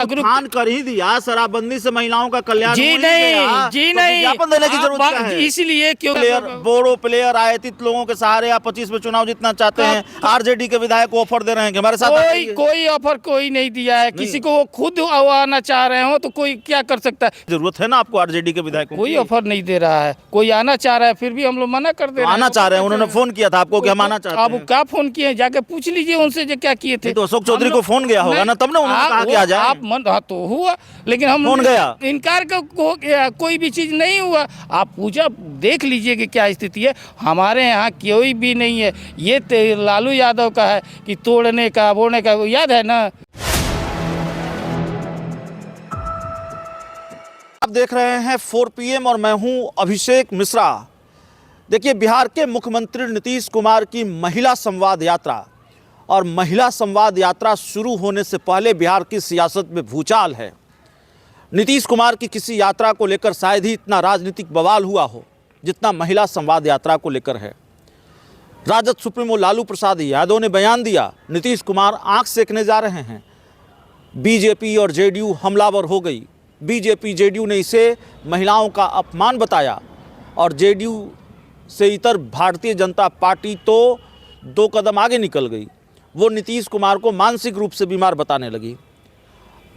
ठान कर ही दिया, शराबबंदी से महिलाओं का कल्याण जी नहीं, जी नहीं, विज्ञापन देने की जरूरत क्या है? इसलिए क्यों बोरो प्लेयर आयतित लोगों के सहारे आप 25 में चुनाव जीतना चाहते हैं, आरजेडी के विधायक को ऑफर दे रहे हैं कि हमारे साथ कोई ऑफर कोई नहीं दिया है, किसी को वो खुद आना चाह रहे हो तो कोई क्या कर सकता है। जरूरत है ना आपको आरजेडी के विधायक? कोई ऑफर नहीं दे रहा है, कोई आना चाह रहा है फिर भी हम लोग मना कर दे रहे हैं। आना चाह रहे हैं, उन्होंने फोन किया था आपको कि हम आना चाहते हैं। आप क्या फोन किए, जाके पूछ लीजिए उनसे जो क्या किए थे। तो अशोक चौधरी को फोन गया होगा ना, तब ना उन्होंने कहा कि आ जाए। आप मन तो हुआ, लेकिन हम फोन गया, इनकार का कोई भी चीज नहीं हुआ। आप पूछा देख लीजिए कि क्या स्थिति है। हमारे यहाँ कोई भी नहीं है, ये लालू यादव का है कि तोड़ने का बोलने का, याद है ना। आप देख रहे हैं 4 PM और मैं हूं अभिषेक मिश्रा। देखिए, बिहार के मुख्यमंत्री नीतीश कुमार की महिला संवाद यात्रा, और महिला संवाद यात्रा शुरू होने से पहले बिहार की सियासत में भूचाल है। नीतीश कुमार की किसी यात्रा को लेकर शायद ही इतना राजनीतिक बवाल हुआ हो जितना महिला संवाद यात्रा को लेकर है। राजद सुप्रीमो लालू प्रसाद यादव ने बयान दिया, नीतीश कुमार आंख सेकने जा रहे हैं, बीजेपी और जेडीयू हमलावर हो गई। बीजेपी जेडीयू ने इसे महिलाओं का अपमान बताया और जेडीयू से इतर भारतीय जनता पार्टी तो 2 कदम आगे निकल गई। वो नीतीश कुमार को मानसिक रूप से बीमार बताने लगी।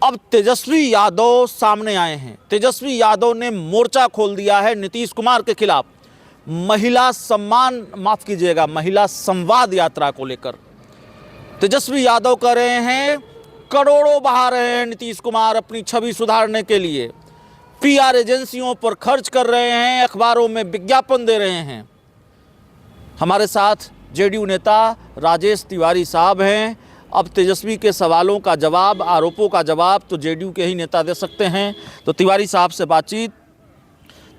अब तेजस्वी यादव सामने आए हैं। तेजस्वी यादव ने मोर्चा खोल दिया है नीतीश कुमार के खिलाफ, महिला सम्मान, माफ कीजिएगा, महिला संवाद यात्रा को लेकर। तेजस्वी यादव कह रहे हैं करोड़ों बहा रहे हैं नीतीश कुमार अपनी छवि सुधारने के लिए, पीआर एजेंसियों पर खर्च कर रहे हैं, अखबारों में विज्ञापन दे रहे हैं। हमारे साथ जेडीयू नेता राजेश तिवारी साहब हैं। अब तेजस्वी के सवालों का जवाब, आरोपों का जवाब तो जेडीयू के ही नेता दे सकते हैं। तो तिवारी साहब से बातचीत।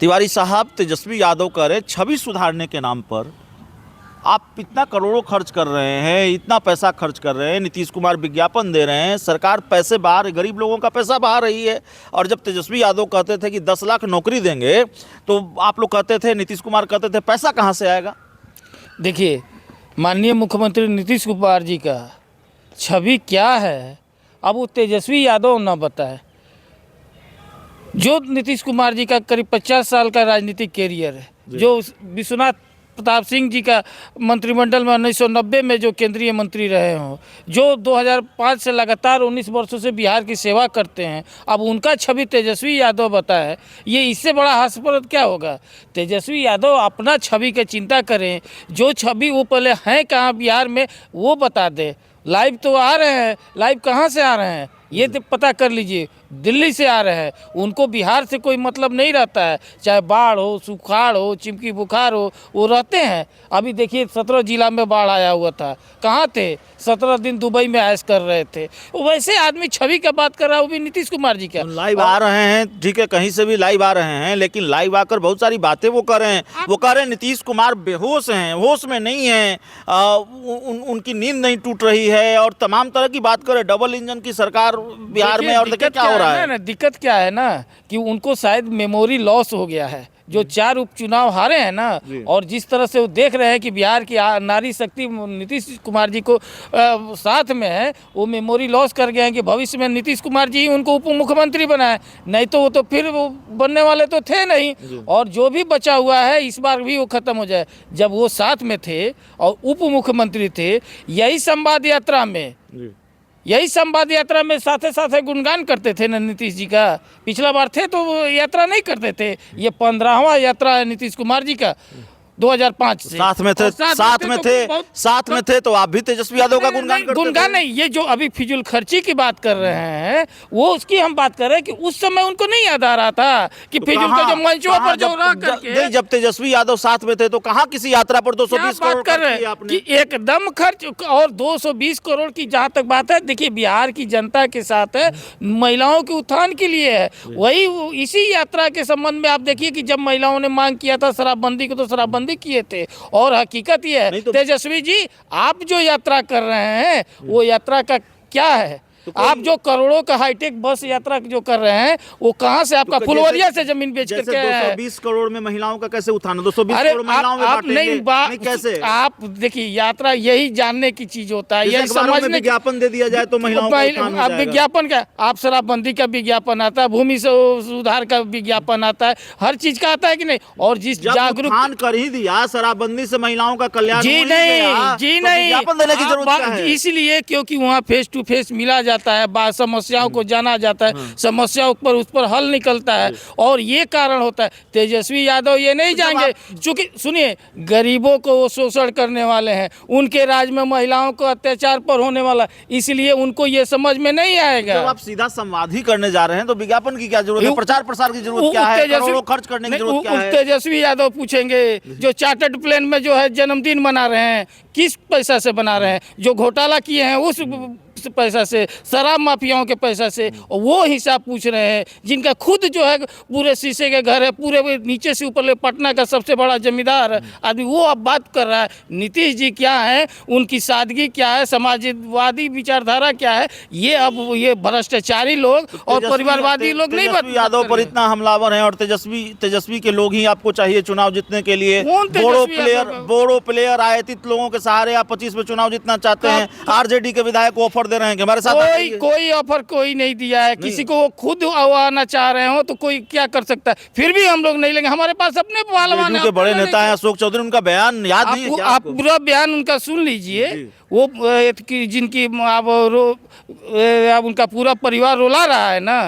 तिवारी साहब, तेजस्वी यादव कह रहे छवि सुधारने के नाम पर आप इतना करोड़ों खर्च कर रहे हैं, इतना पैसा खर्च कर रहे हैं, नीतीश कुमार विज्ञापन दे रहे हैं, सरकार पैसे बाहर, गरीब लोगों का पैसा बहा रही है। और जब तेजस्वी यादव कहते थे कि 10 लाख नौकरी देंगे तो आप लोग कहते थे, नीतीश कुमार कहते थे पैसा कहाँ से आएगा? देखिए, माननीय मुख्यमंत्री नीतीश कुमार जी का छवि क्या है अब वो तेजस्वी यादव ना बताए। जो नीतीश कुमार जी का करीब 50 साल का राजनीतिक कैरियर है, जो विश्वनाथ प्रताप सिंह जी का मंत्रिमंडल में 1990 में जो केंद्रीय मंत्री रहे हों, जो 2005 से लगातार 19 वर्षों से बिहार की सेवा करते हैं, अब उनका छवि तेजस्वी यादव बताए, ये इससे बड़ा हास्यास्पद क्या होगा। तेजस्वी यादव अपना छवि की चिंता करें, जो छवि वो पहले हैं कहाँ बिहार में वो बता दे। लाइव तो आ रहे हैं, लाइव कहाँ से आ रहे हैं ये तो पता कर लीजिए, दिल्ली से आ रहे हैं। उनको बिहार से कोई मतलब नहीं रहता है, चाहे बाढ़ हो, सुखाड़ हो, चिमकी बुखार हो, वो रहते हैं। अभी देखिए 17 जिला में बाढ़ आया हुआ था, कहाँ थे? 17 दिन दुबई में ऐश कर रहे थे। वैसे आदमी छवि का बात कर रहा है, वो भी नीतीश कुमार जी का। लाइव आ रहे हैं, ठीक है, कहीं से भी लाइव आ रहे हैं, लेकिन लाइव आकर बहुत सारी बातें वो कर रहे हैं। वो कह रहे हैं नीतीश कुमार बेहोश हैं, होश में नहीं हैं, उनकी नींद नहीं टूट रही है, और तमाम तरह की बात करें। डबल इंजन की सरकार बिहार में, और देखिए क्या हो रहा है ना। दिक्कत क्या है ना कि उनको शायद मेमोरी लॉस हो गया है। जो 4 उपचुनाव हारे हैं ना, और जिस तरह से वो देख रहे हैं कि बिहार की नारी शक्ति नीतीश कुमार जी को साथ में है, वो मेमोरी लॉस कर गए हैं कि भविष्य में नीतीश कुमार जी उनको उप मुख्यमंत्री बनाए, नहीं तो वो तो फिर वो बनने वाले तो थे नहीं। और जो भी बचा हुआ है इस बार भी वो खत्म हो जाए। जब वो साथ में थे और उप मुख्यमंत्री थे, यही संवाद यात्रा में साथे साथे गुणगान करते थे ना थे जी का। पिछला बार थे तो वो यात्रा नहीं करते थे। ये 15वां यात्रा है नीतीश कुमार जी का 2005 से। साथ में थे तो आप भी तेजस्वी यादव का गुणगान नहीं, ये जो अभी फिजूल खर्ची की बात कर रहे हैं वो उसकी हम बात कर रहे हैं कि उस समय उनको नहीं याद आ रहा था कि फिजूल का जो मंचों पर जो रह करके। जब तेजस्वी यादव साथ में थे तो कहाँ किसी यात्रा पर 220 करोड़ कर रहे हैं कि एकदम खर्च, और 220 करोड़ की जहाँ तक बात है, देखिए बिहार की जनता के साथ है, महिलाओं के उत्थान के लिए है। वही इसी यात्रा के संबंध में आप देखिए कि जब महिलाओं ने मांग किया था शराबबंदी को, तो शराबबंदी किए थे। और हकीकत ये है तेजस्वी जी, आप जो यात्रा कर रहे हैं वो यात्रा का क्या है? आप जो करोड़ों का हाईटेक बस यात्रा जो कर रहे हैं वो कहाँ से आपका फुलवरिया से जमीन बेच जैसे करके आया है? 220 करोड़ में महिलाओं का कैसे उठाना, 220 अरे करोड़ महिलाओं में आप बांटेंगे? नहीं कैसे? आप देखिए यात्रा यही जानने की चीज होता है, जैसे यही अखबारों में समझने विज्ञापन दे दिया जाए तो महिलाओं का उत्थान हो अब जाएगा। विज्ञापन का, आप शराबबंदी का विज्ञापन आता है, भूमि सुधार का विज्ञापन आता है, हर चीज का आता है कि नहीं? और जिस जब जागरूक उत्थान कर ही दिया, शराबबंदी से महिलाओं का कल्याण जी हो ही नहीं गया, जी तो नहीं, विज्ञापन देने की जरूरत क्या है? इसलिए क्योंकि वहाँ फेस टू फेस मिला जाता है, समस्याओं को जाना जाता है, समस्याओं पर उस पर हल निकलता है, और ये कारण होता है। तेजस्वी यादव ये नहीं जाएंगे, चूंकि सुनिए गरीबों को वो शोषण करने वाले हैं, उनके राज में महिलाओं को अत्याचार पर होने वाला, इसलिए उनको ये समझ में नहीं आएगा। जब आप सीधा संवाद ही करने जा रहे हैं तो विज्ञापन की क्या जरूरत है, प्रचार प्रसार की जरूरत क्या है, करोड़ों खर्च करने की जरूरत क्या है? तेजस्वी यादव पूछेंगे जो चार्टर्ड प्लेन में जो है जन्मदिन मना रहे हैं, किस पैसा से बना रहे हैं? जो घोटाला किए हैं उस पैसा से, शराब माफियाओं के पैसा से, और वो हिसाब पूछ रहे हैं जिनका खुद जो है पूरे शीशे के घर है, पूरे नीचे से ऊपर ले पटना का सबसे बड़ा जमींदार आदमी, वो अब बात कर रहा है। नीतीश जी क्या है, उनकी सादगी क्या है, समाजवादी विचारधारा क्या है, ये अब ये भ्रष्टाचारी लोग और परिवारवादी लोग नहीं बात यादव पर इतना हमलावर हैं, और तेजस्वी के लोग ही आपको चाहिए चुनाव जीतने के लिए। कौन तेजस्वी बोड़ो प्लेयर आयातित लोगों के सहारे आप 25 में चुनाव जीतना चाहते हैं। आरजेडी के विधायक को ऑफर दे रहे हैं कि हमारे साथ कोई ऑफर कोई नहीं दिया है, किसी को वो खुद आना चाह रहे हो तो कोई क्या कर सकता है, फिर भी हम लोग नहीं लेंगे। हमारे पास अपने पहलवान के बड़े नेता हैं अशोक चौधरी, उनका बयान याद नहीं है क्या आप पूरा बयान उनका सुन लीजिए। वो जिनकी अब उनका पूरा परिवार रोला रहा है ना,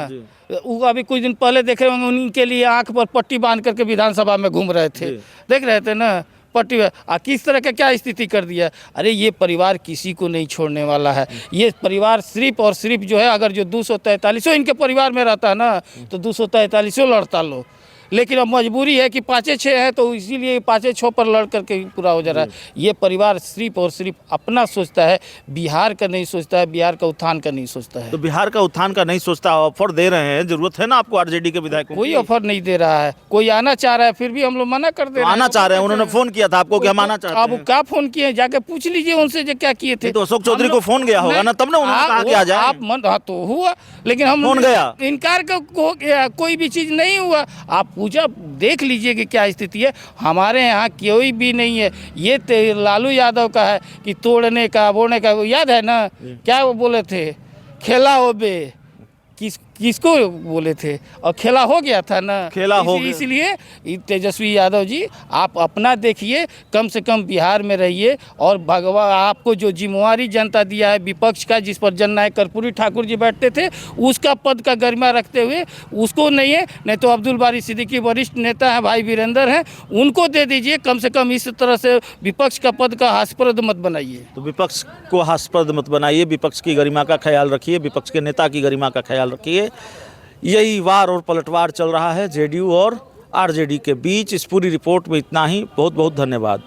वो अभी कुछ दिन पहले देख रहे होंगे, उनके लिए आंख पर पट्टी बांध करके विधानसभा में घूम रहे थे, देख रहे थे ना पट्टी। किस तरह का क्या स्थिति कर दिया। अरे ये परिवार किसी को नहीं छोड़ने वाला है। ये परिवार सिर्फ और सिर्फ जो है, अगर जो 243 इनके परिवार में रहता है ना तो 243 लड़ता लो, लेकिन अब मजबूरी है कि 5-6 है, तो इसीलिए 5-6 पर लड़ करके पूरा हो जा रहा है। ये परिवार सिर्फ और सिर्फ अपना सोचता है, बिहार का नहीं सोचता है, बिहार का उत्थान का नहीं सोचता है। तो बिहार का उत्थान का नहीं सोचता, ऑफर दे रहे हैं, जरूरत है ना आपको आरजेडी के विधायकों की? कोई ऑफर नहीं दे रहा है, कोई आना चाह रहा है, फिर भी हम लोग मना कर दे रहे हैं। आना चाह रहे हैं, उन्होंने फोन किया था आपको कि हम आना चाहते हैं। अब क्या फोन किए, जाके पूछ लीजिए उनसे जो क्या किए थे। तो अशोक चौधरी को फोन गया होगा ना, तब ना उन्होंने कहा कि आ जाए। आप मन तो हुआ, लेकिन हम फोन गया, इनकार का कोई भी चीज नहीं हुआ। आप पूछा देख लीजिए कि क्या स्थिति है। हमारे यहाँ कोई भी नहीं है। ये लालू यादव का है कि तोड़ने का बोलने का, वो याद है ना क्या वो बोले थे, खेला हो बे, किसको बोले थे, और खेला हो गया था ना, खेला हो गया। इसलिए तेजस्वी यादव जी आप अपना देखिए, कम से कम बिहार में रहिए, और भगवान आपको जो जिम्मेवारी जनता दिया है विपक्ष का, जिस पर जननायक कर्पूरी ठाकुर जी बैठते थे, उसका पद का गरिमा रखते हुए उसको नहीं है, नहीं तो अब्दुल बारी सिद्दीकी वरिष्ठ नेता हैं, भाई वीरेंद्र हैं, उनको दे दीजिए। कम से कम इस तरह से विपक्ष का पद का हास्यास्पद मत बनाइए। तो विपक्ष को हास्यास्पद मत बनाइए, विपक्ष की गरिमा का ख्याल रखिए, विपक्ष के नेता की गरिमा का ख्याल रखिए। यही वार और पलटवार चल रहा है जेडीयू और आरजेडी के बीच। इस पूरी रिपोर्ट में इतना ही। बहुत बहुत धन्यवाद।